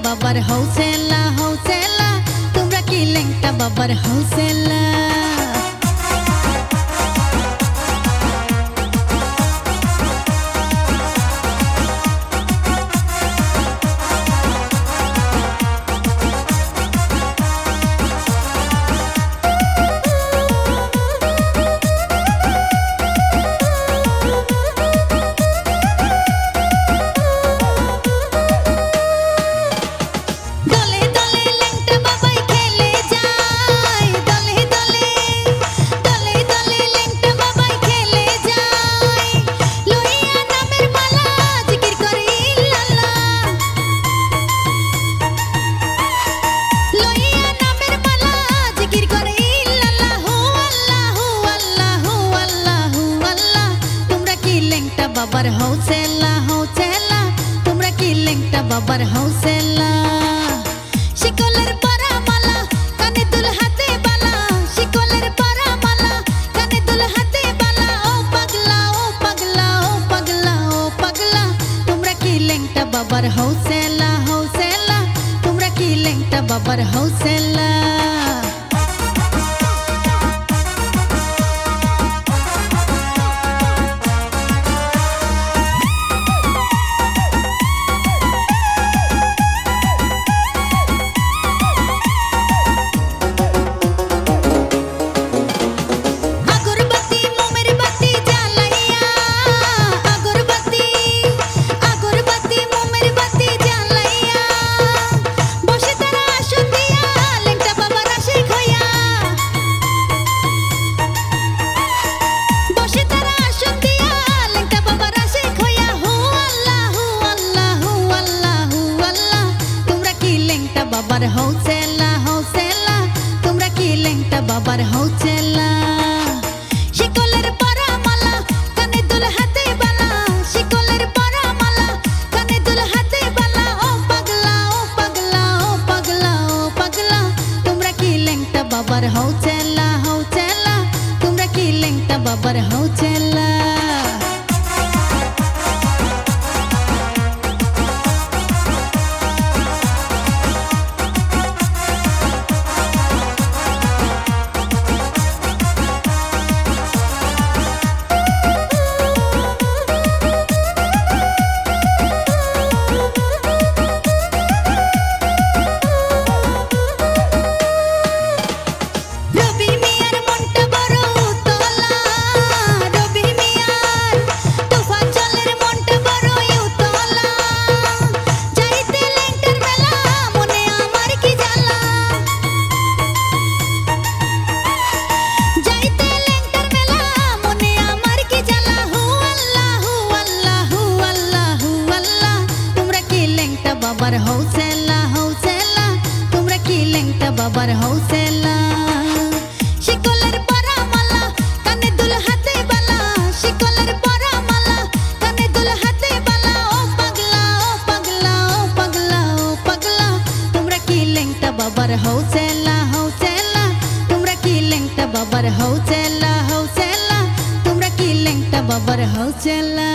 বাবার হৌসেলা হৌসেলা তোমরা কি লেংটা বাবার হৌসেলা বাবার হৌসেলা হৌসেলা তোমরা কি লেংটা বাবার হৌসেলা শিকলের পরা মালা কানে দুল হাতে বালা শিকলের পরা মালা কানে দুল হাতে বালা ও পাগলা ও পাগলা ও পাগলা ও পাগলা তোমরা কি লেংটা বাবার হৌসেলা হৌসেলা তোমরা কি লেংটা বাবার হৌসেলা বাবার হৌসেলা হৌসেলা তোমরা কি লেংটা বাবার হৌসেলা শিকলের পরা মালা কানে দুল হাতে বালা শিকলের পরা মালা কানে দুল হাতে বালা ও পাগলা ও পাগলা ও পাগলা ও পাগলা তোমরা কি লেংটা বাবার হৌসেলা হৌসেলা তোমরা কি লেংটা বাবার হৌসেলা বাবার হৌসেলা হৌসেলা তোমরা কি লেংটা বাবার হৌসেলা শিকলের পরা মালা কানে দুল হাতে বালা শিকলের পরা মালা কানে দুল হাতে বালা ও পাগলা ও পাগলা ও পাগলা ও পাগলা তোমরা কি লেংটা বাবার হৌসেলা হৌসেলা তোমরা কি লেংটা বাবার হৌসেলা হৌসেলা তোমরা কি লেংটা বাবার হৌসেলা